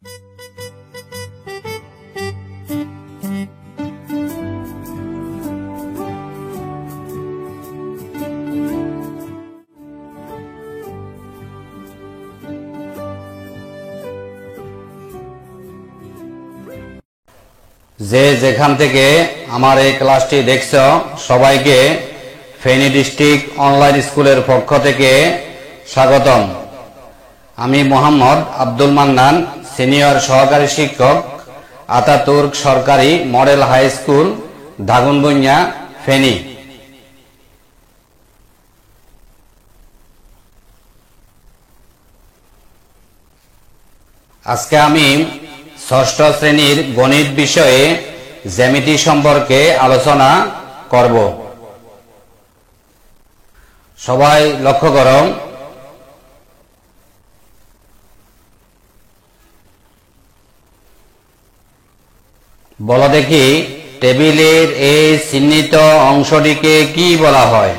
যে যেখান থেকে আমার এই ক্লাসটি দেখছো সবাইকে ফেনী ডিস্ট্রিক্ট অনলাইন স্কুলের পক্ষ থেকে স্বাগতম। আমি মোহাম্মদ আব্দুল মান্নান, সিনিয়র সহকারী শিক্ষক, আতাতুর্ক সরকারি model high school, Daganbhuiyan, Feni. আজকে আমি ষষ্ঠ শ্রেণীর গণিত বিষয়ে জ্যামিতি সম্পর্কে আলোচনা করব। সবাই লক্ষ্য করো, বলো দেখি টেবিলের এই চিহ্নিত অংশটিকে কি বলা হয়?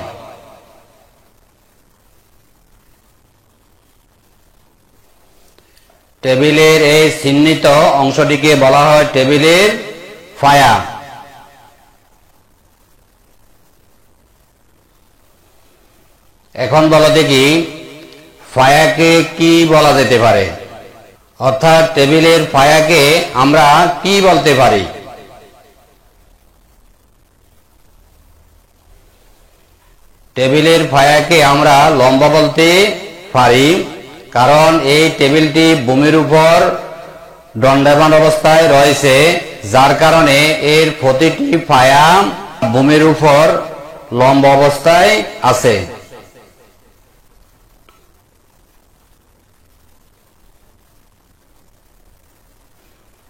টেবিলের এই চিহ্নিত অংশটিকে বলা হয় টেবিলের ফায়া। এখন বলো দেখি ফায়াকে কি বলা যেতে পারে, অর্থাৎ টেবিলের ফায়াকে আমরা কি বলতে পারি? টেবিলের ফায়াকে আমরা লম্বা বলতে পারি, কারণ এই টেবিলটি ভূমির উপর দণ্ডায়মান অবস্থায় রয়েছে, যার কারণে এর প্রতিটি ফায়া ভূমির উপর লম্ব অবস্থায় আছে।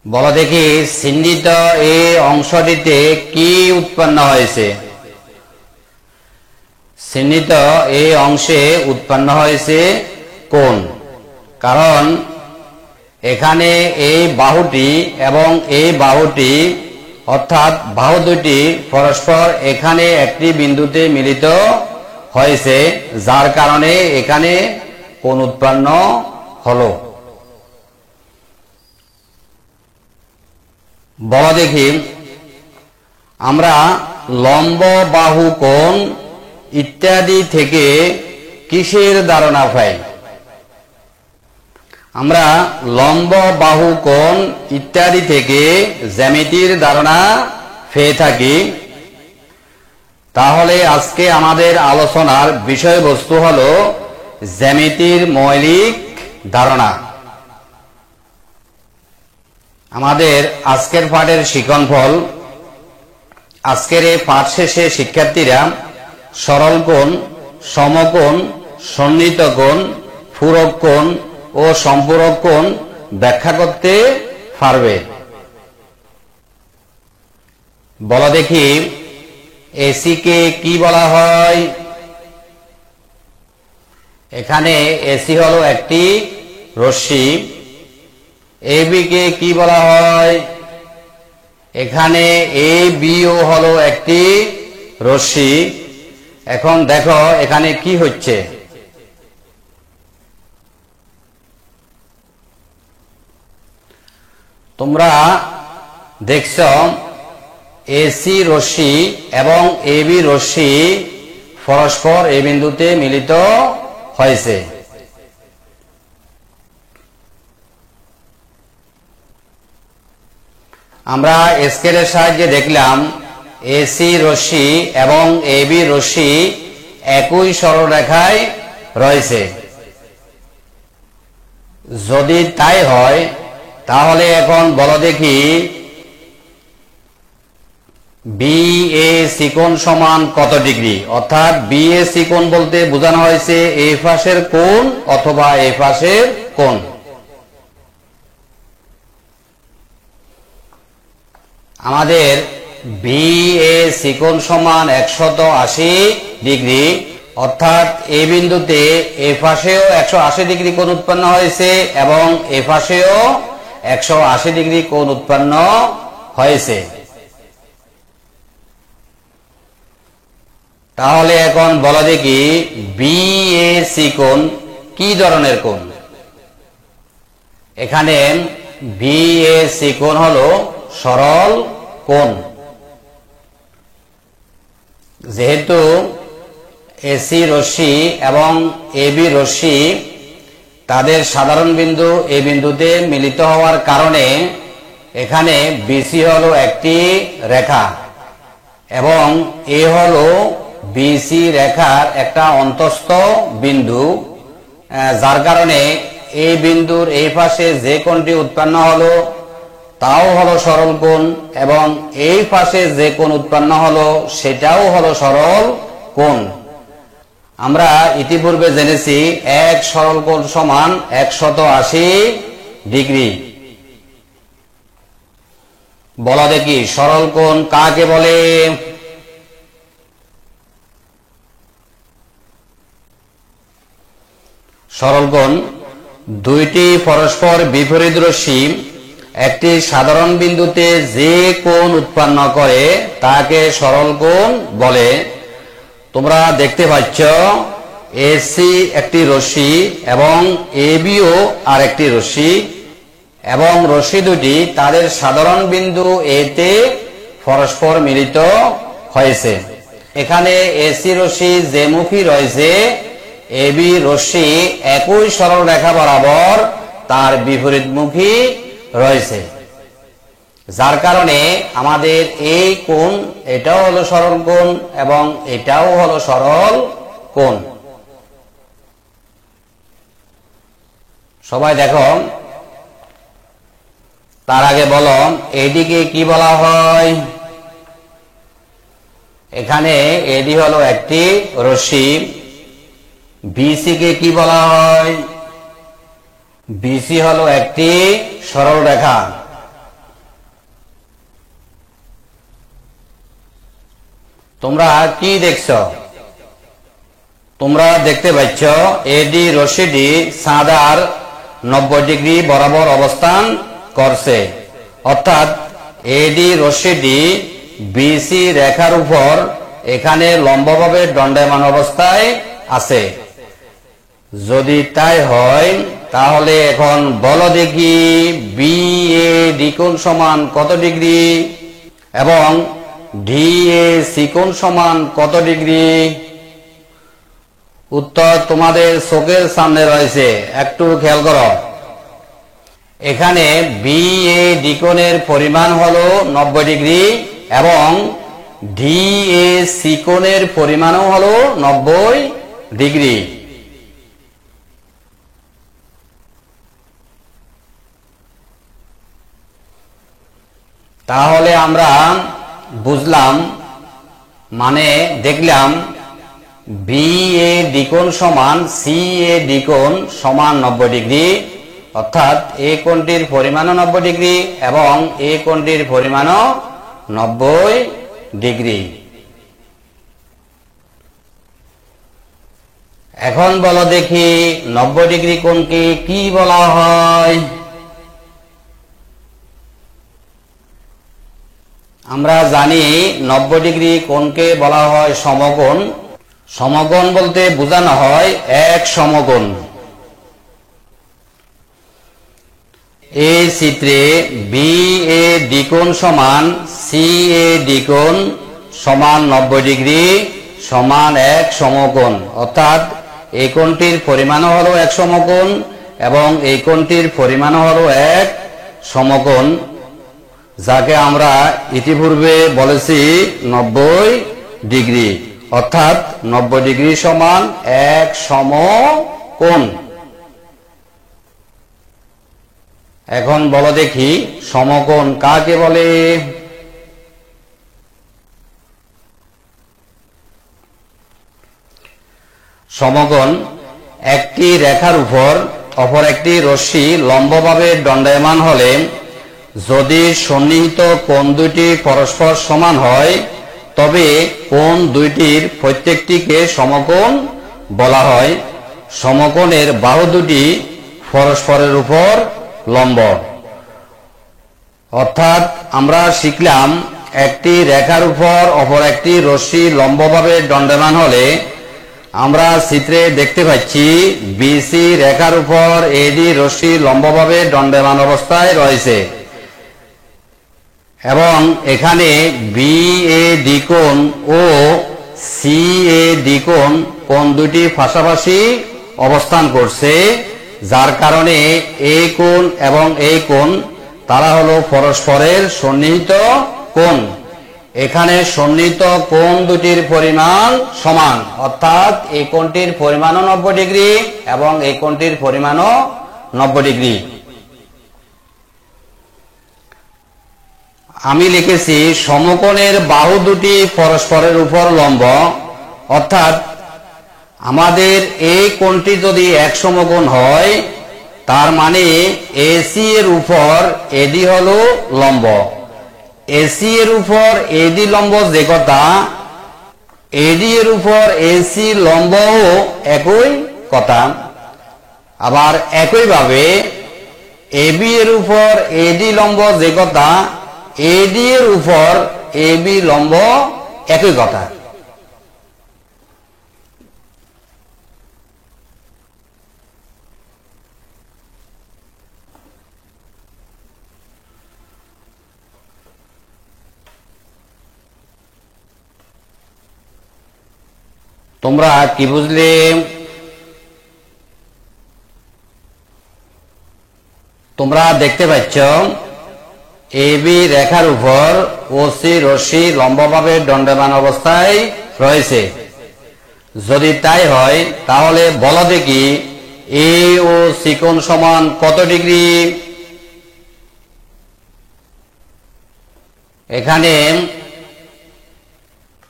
বলো দেখি চিহ্নিত এই অংশটিতে কি উৎপন্ন হয়েছে? চিহ্নিত এই অংশে উৎপন্ন হয়েছে কোণ, কারণ এখানে এই বাহুটি এবং এই বাহুটি অর্থাৎ বাহু দুটি পরস্পর এখানে একটি বিন্দুতে মিলিত হয়েছে, যার কারণে এখানে কোণ উৎপন্ন হলো। বলো দেখি আমরা লম্ব, বাহু, কোণ ইত্যাদি থেকে কিসের ধারণা পাই? আমরা লম্ব, বাহু, কোণ ইত্যাদি থেকে জ্যামিতির ধারণা পেয়ে থাকি। তাহলে আজকে আমাদের আলোচনার বিষয়বস্তু হলো জ্যামিতির মৌলিক ধারণা। আমাদের আজকের পাঠের শিক্ষণফল, আজকের এই পাঠ শেষে শিক্ষার্থীরা সরল কোণ, সমকোণ, সন্নিহিত কোণ, পূরক কোণ ও সম্পূরক কোণ ব্যাখ্যা করতে পারবে। বলো দেখি এসি কে কি বলা হয়? এখানে এসি হলো একটি রশ্মি। এবি কে কি বলা হয়? এখানে এ বিও হলো একটি রশ্মি। এখন দেখো এখানে কি হচ্ছে। তোমরা দেখছ এসি রশ্মি এবং এবি রশ্মি পরস্পর এই বিন্দুতে মিলিত হয়েছে। আমরা স্কেলের সাহায্যে দেখলাম এসি রশ্মি এবং এবি রশ্মি একই সরলরেখায় রয়েছে। যদি তাই হয় তাহলে এখন বলো দেখি বিএসি কোণ সমান কত ডিগ্রি? অর্থাৎ বিএসি কোণ বলতে বোঝানো হয়েছে এই পাশের কোণ অথবা এই পাশের কোণ। আমাদের বিএসি কোণ সমান 180 ডিগ্রি, অর্থাৎ এই বিন্দুতে এই পাশেও 180 ডিগ্রি কোণ উৎপন্ন হয়েছে এবং এই পাশেও 180 ডিগ্রি কোণ উৎপন্ন হয়েছে। তাহলে এখন বলো দেখি বিএসি কোণ কি ধরনের কোণ? এখানে বিএসি কোণ হলো সরল কোণ। যেহেতু এসি রশ্মি এবং এবি রশ্মি তাদের সাধারণ বিন্দু এ বিন্দুতে মিলিত হওয়ার কারণে এখানে বিসি হলো একটি রেখা এবং এ হলো বিসি রেখার একটা অন্তঃস্থ বিন্দু, যার কারণে এই বিন্দুর এই পাশে যে কোণটি উৎপন্ন হলো তাও হলো সরল কোণ এবং এই পাশে যে কোণ উৎপন্ন হলো সেটাও হলো সরল কোণ। আমরা ইতিপূর্বে জেনেছি এক সরল কোণ সমান 180 ডিগ্রি। বলা দেখি সরল কোণ কাকে বলে? সরল কোণ দুইটি পরস্পর বিপরীত রশ্মি একটি সাধারণ বিন্দুতে যে কোণ উৎপন্ন করে তাকে সরল কোণ বলে। তোমরা দেখতে পাচ্ছ এসি একটি রশ্মি এবং এবিও আর একটি রশ্মি এবং রশ্মি দুটি তাদের সাধারণ বিন্দু এতে পরস্পর মিলিত হয়েছে। এখানে এসি রশ্মি যে মুখী রয়েছে, এবি রশ্মি একই সরল রেখা বরাবর তার বিপরীতমুখী রয়েছে, যার কারণে আমাদের এই কোণ এটাও হলো সরল কোণ এবং এটাও হলো সরল কোণ। সবাই দেখো, তার আগে বলো এডিকে কি বলা হয়? এখানে এডি হলো একটি রশ্মি। বিসি কে কি বলা হয়? বিসি হলো একটি সরল রেখা। তোমরা কি দেখছো? তোমরা দেখতে পাচ্ছ এডি রশ্মিটি চাঁদার 90 ডিগ্রি বরাবর অবস্থান করছে, অর্থাৎ এডি রশ্মিটি বিসি রেখার উপর এখানে লম্বভাবে দণ্ডায়মান অবস্থায় আছে। যদি তাই হয় তাহলে এখন বলো দেখি বিএডি কোণ সমান কত ডিগ্রি এবং ডিএসি কোণ সমান কত ডিগ্রি? উত্তর তোমাদের চোখের সামনে রয়েছে, একটু খেয়াল করো। এখানে বিএডি কোণের পরিমাণ হলো 90 ডিগ্রি এবং ডিএসি কোণের পরিমাণও হলো 90 ডিগ্রি। তাহলে আমরা বুঝলাম, মানে দেখলাম বিএডি কোণ সমান সিএডি কোণ সমান 90 ডিগ্রি, অর্থাৎ এই কোণটির পরিমাণও 90 ডিগ্রি এবং এই কোণটির পরিমাণও 90 ডিগ্রি। এখন বলো দেখি 90 ডিগ্রি কোণকে কি বলা হয়? আমরা জানি 90 ডিগ্রি কোণকে বলা হয় সমকোণ। সমকোণ বলতে বোঝানো হয় এক সমকোণ। এই চিত্রে বিএডি কোণ সমান সিএডি কোণ সমান 90 ডিগ্রি সমান এক সমকোণ, অর্থাৎ এই কোণটির পরিমাণও হলো এক সমকোণ এবং এই কোণটির পরিমাণও হলো এক সমকোণ, যাকে আমরা ইতিপূর্বে বলেছি 90 ডিগ্রি, অর্থাৎ 90 ডিগ্রি সমান এক সমকোণ। এখন বলো দেখি সমকোণ কাকে বলে? সমকোণ একটি রেখার উপর অপর একটি রশ্মি লম্বভাবে দণ্ডায়মান হলে যদি সন্নিহিত কোণ দুটি পরস্পর সমান হয় তবে কোণ দুইটির প্রত্যেকটিকে সমকোণ বলা হয়। সমকোণের বাহু দুটি পরস্পরের উপর লম্ব। অর্থাৎ আমরা শিখলাম একটি রেখার উপর অপর একটি রশ্মি লম্বভাবে দণ্ডায়মান হলে আমরা চিত্রে দেখতে পাচ্ছি বিসি রেখার উপর এডি রশ্মি লম্বভাবে দণ্ডায়মান অবস্থায় রয়েছে এবং এখানে বিএডি কোণ ও সিএডি কোণ দুটি পাশাপাশি অবস্থান করছে, যার কারণে এই কোণ এবং এই কোণ তারা হলো পরস্পরের সন্নিহিত কোণ। এখানে সন্নিহিত কোণ দুটির পরিমাণ সমান, অর্থাৎ এই কোণটির পরিমাণও 90 ডিগ্রি এবং এই কোণটির পরিমাণও 90 ডিগ্রি। আমি লিখেছি সমকোণের বাহু দুটি পরস্পরের উপর লম্ব, অর্থাৎ আমাদের এই কোণটি যদি এক সমকোণ হয় তার মানে এসি এর উপর এডি হলো লম্ব। এসি এর উপর এডি লম্ব যে কথা, এডি এর উপর এসি লম্বও একই কথা। আবার একইভাবে এবি এর উপর এডি লম্ব যে কথা, এডি এর উপর এবি লম্ব একই কথা। তোমরা কি বুঝলে? তোমরা দেখতে পাচ্ছ এবি রেখার উপর ওসি রশ্মি লম্বভাবে দণ্ডায়মান অবস্থায় রয়েছে। যদি তাই হয় তাহলে বলো দেখি এ ও সি কোণ সমান কত ডিগ্রি? এখানে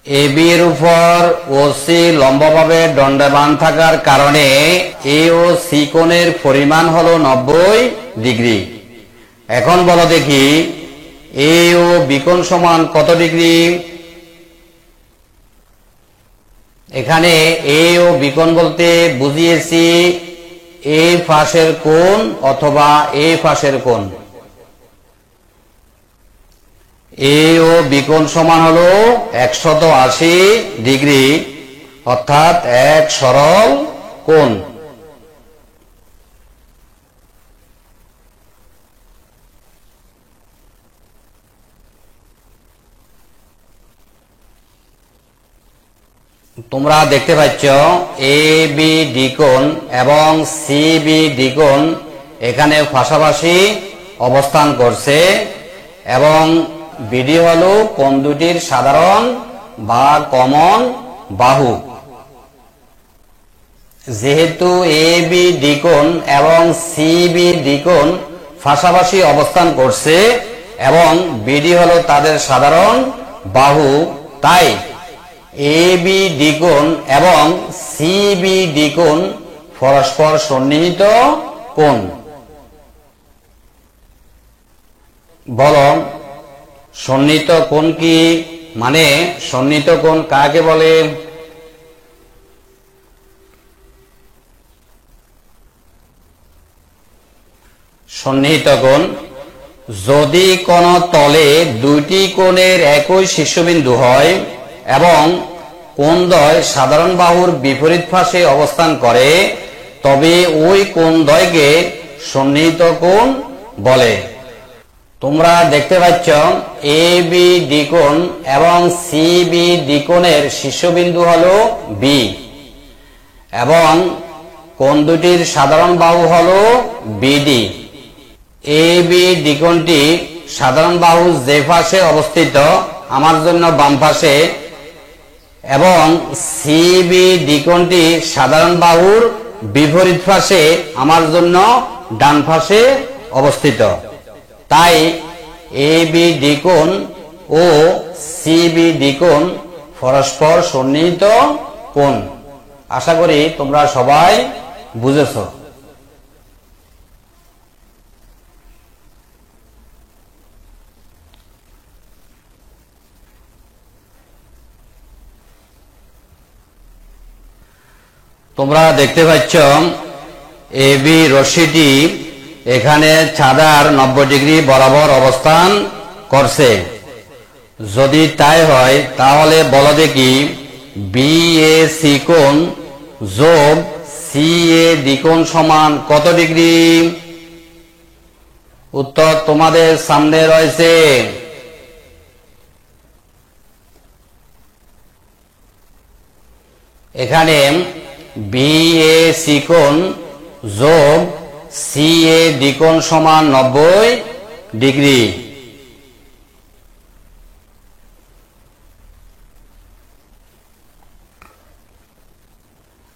এবি এর উপর ওসি লম্বভাবে দণ্ডায়মান থাকার কারণে এ ও সি কোণের পরিমাণ হলো 90 ডিগ্রি। এখন বলো দেখি এ ও বি কোণ সমান কত ডিগ্রি? এখানে এ ও বি কোণ বলতে বুঝিয়েছি এ পাশের কোণ অথবা এ পাশের কোণ। এ ও বি কোণ সমান হলো 180 ডিগ্রি, অর্থাৎ এক সরল কোণ। তোমরা দেখতে পাচ্ছ এ বি ডি কোণ এবং সি বি ডি কোণ এখানে পাশাপাশি অবস্থান করছে এবং বিডি হলো কোণ দুটির সাধারণ বা কমন বাহু। যেহেতু এ বি ডি কোণ এবং সি বি ডি কোণ পাশাপাশি অবস্থান করছে এবং বিডি হলো তাদের সাধারণ বাহু, তাই এ বি ডি কোণ এবং সি বি ডি কোণ পরস্পর সন্নিহিত কোণ। বলো সন্নিহিত কোণ কি? মানে সন্নিহিত কোণ কাকে বলে? সন্নিহিত কোণ যদি কোন তলে দুইটি কোণের একই শীর্ষবিন্দু হয় এবং কোণদ্বয় সাধারণ বাহুর বিপরীত পাশে অবস্থান করে, তবে ওই কোণদ্বয়কে সন্নিহিত কোণ বলে। তোমরা দেখতে পাচ্ছ এ বি ডি কোণ এবং সি বি ডি কোণের শীর্ষবিন্দু হলো বি এবং কোণ দুটির সাধারণ বাহু হলো বিডি। এ বি ডি কোণটি সাধারণ বাহু যে পাশে অবস্থিত আমার জন্য বাম পাশে এবং সি বি ডি কোণটি সাধারণ বাহুর বিপরীত পাশে আমার জন্য ডান পাশে অবস্থিত। তাই এ বি ডি কোণ ও সি বি ডি কোণ পরস্পর সন্নিহিত কোণ। আশা করি তোমরা সবাই বুঝেছ। তোমরা দেখতে পাচ্ছ এবি রশ্মিটি এখানে চাঁদার 90 ডিগ্রি বরাবর অবস্থান করছে। যদি তাই হয় তাহলে বলো দেখি বিএসি কোণ যোগ সি এ দ্বিকোণ সমান কত ডিগ্রি? উত্তর তোমাদের সামনে রয়েছে। এখানে বি এ চিকোণ যোগ সি এ দ্বিকোণ সমান 90 ডিগ্রি।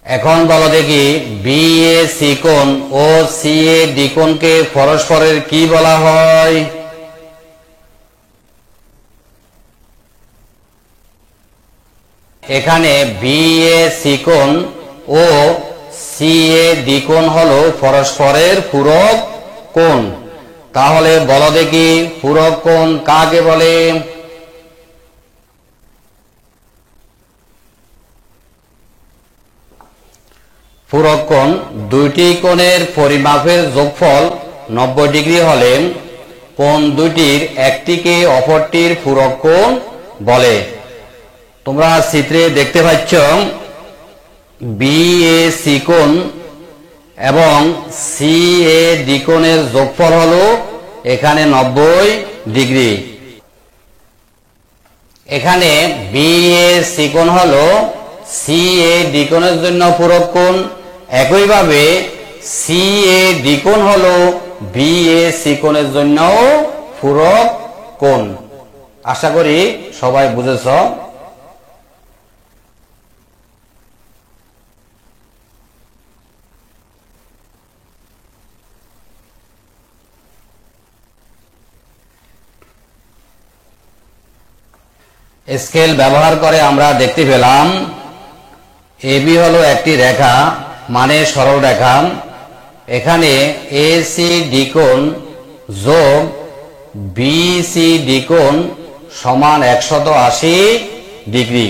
এখন বলো দেখি বি এ চিকোণ ও সি এ দ্বিকোণকে পরস্পরের কি বলা হয়? এখানে বি এ চিকোণ ও সি এ দ্বিকোণ হলো পরস্পরের পূরক কোণ। তাহলে বলো দেখি পূরক কোণ কাকে বলে? পূরক কোণ দুইটি কোণের পরিমাপের যোগফল 90 ডিগ্রি হলে কোণ দুইটির একটিকে অপরটির পূরক কোণ বলে। তোমরা চিত্রে দেখতে পাচ্ছ বি এ চিকোণ এবং সি এ দ্বিকোণের যোগফল হলো এখানে 90 ডিগ্রি। এখানে বি এ চিকোণ হলো সি এ দ্বিকোণের জন্য পূরক কোণ, একইভাবে সি এ দ্বিকোণ হলো বি এ চিকোণের জন্য পূরক কোণ। আশা করি সবাই বুঝেছ। স্কেল ব্যবহার করে আমরা দেখতে পেলাম এবি হলো একটি রেখা মানে সরল রেখা। এখানে এসি দ্বিকোণ যোগ বিসি দ্বিকোণ সমান 180 ডিগ্রি।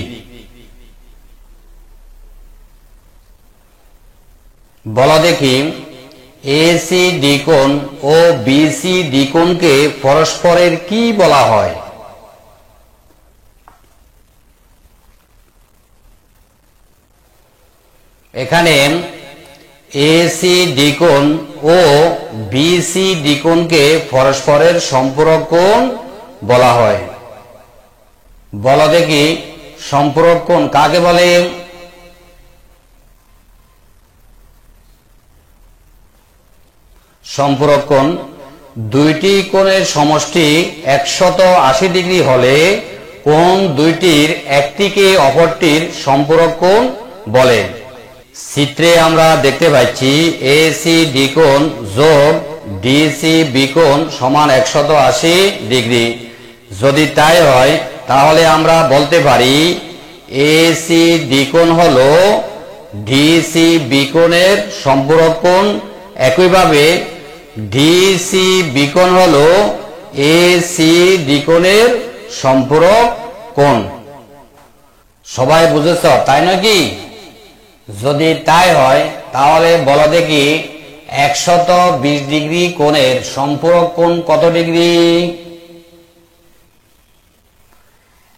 বলো দেখি এসি দ্বিকোণ ও বিসি দ্বিকোণকে পরস্পরের কি বলা হয়? এখানে এসি দ্বিকোণ ও বিসি দ্বিকোণকে পরস্পরের সম্পূরক কোণ বলা হয়। বলো দেখি সম্পূরক কোণ কাকে বলে? সম্পূরক কোণ দুইটি কোণের সমষ্টি 180 ডিগ্রি হলে কোণ দুইটির একটিকে অপরটির সম্পূরক কোণ বলে। চিত্রে আমরা দেখতে পাচ্ছি এসি দ্বিকোণ যোগ ডিসি বিকোণ সমান 180 ডিগ্রি। যদি তাই হয় তাহলে আমরা বলতে পারি এসি দ্বিকোণ হলো ডিসি বিকোণের সম্পূরক কোণ, একইভাবে ডিসি বিকোণ হলো এসি দ্বিকোণের সম্পূরক কোণ। সবাই বুঝেছ তাই নাকি? যদি তাই হয় তাহলে বলো দেখি 120 ডিগ্রি কোণের সম্পূরক কোণ কত ডিগ্রি?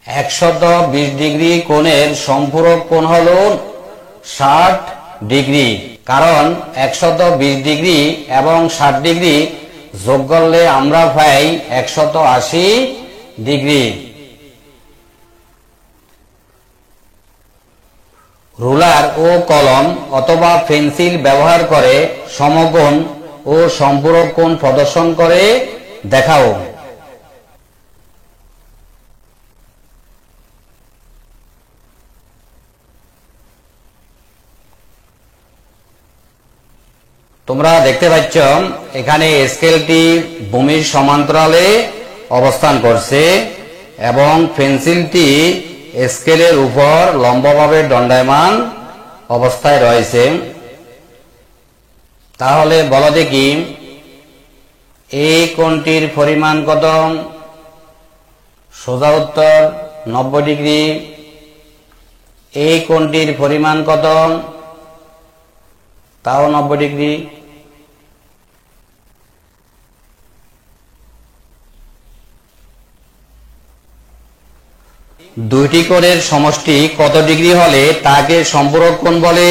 120 ডিগ্রি কোণের সম্পূরক কোণ হলো 60 ডিগ্রি, কারণ 120 ডিগ্রি এবং 60 ডিগ্রি যোগ করলে আমরা পাই 180 ডিগ্রি। রুলার ও কলম অথবা পেন্সিল ব্যবহার করে সমকোণ ও সম্পূরক কোণ প্রদর্শন করে দেখাও। তোমরা দেখতে পাচ্ছ এখানে স্কেলটি ভূমির সমান্তরালে অবস্থান করছে এবং পেন্সিলটি স্কেলের উপর লম্বভাবে দণ্ডায়মান অবস্থায় রয়েছে। তাহলে বলো দেখি এই কোণটির পরিমাণ কত? সোজা উত্তর 90 ডিগ্রি। এই কোণটির পরিমাণ কত? তাও 90 ডিগ্রি। দুইটি কোণের সমষ্টি কত ডিগ্রি হলে তাকে সম্পূরক কোণ বলে?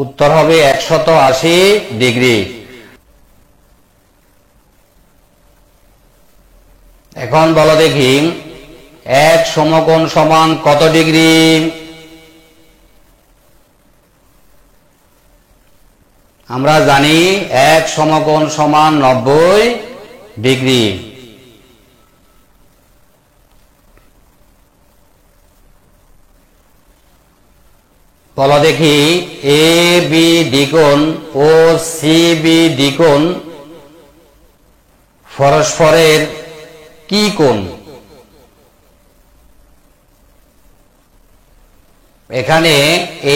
উত্তর হবে 180 ডিগ্রি। এখন বলো দেখি এক সমকোণ সমান কত ডিগ্রি? আমরা জানি এক সমকোণ সমান 90 ডিগ্রি। বলো দেখি A B দ্বিকোণ O C B দ্বিকোণ পরস্পরের কি কোণ? এখানে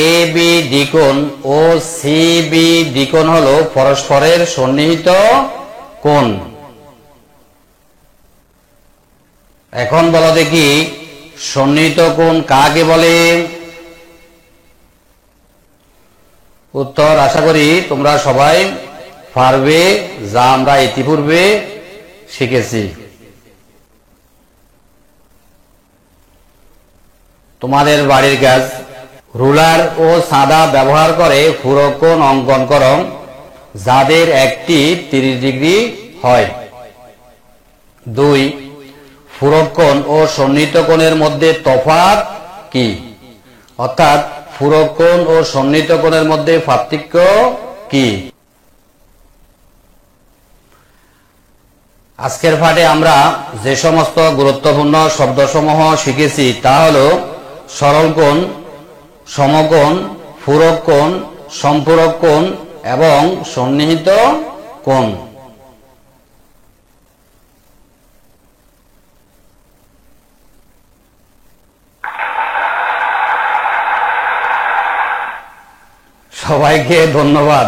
A B দ্বিকোণ O C B দ্বিকোণ হলো পরস্পরের সন্নিহিত কোণ। এখন বলো দেখি সন্নিহিত কোণ কাকে বলে? উত্তর আশা করি তোমরা সবাই পারবে, যা আমরা ইতিপূর্বে শিখেছি। তোমাদের বাড়ির কাজ, রুলার ও সাদা ব্যবহার করে পূরক কোণ অঙ্কন করো যাদের একটি 30 ডিগ্রি হয়। 2 পূরক কোণ ও সন্নিহিত কোণের মধ্যে তফাৎ কি? অর্থাৎ পূরক কোণ ও সন্নিহিত কোণের মধ্যে পার্থক্য কি? আজকের পাঠে আমরা যে সমস্ত গুরুত্বপূর্ণ শব্দসমূহ শিখেছি তা হল সরল কোণ, সমকোণ, পূরক কোণ, সম্পূরক কোণ এবং সন্নিহিত কোণ। সবাইকে ধন্যবাদ।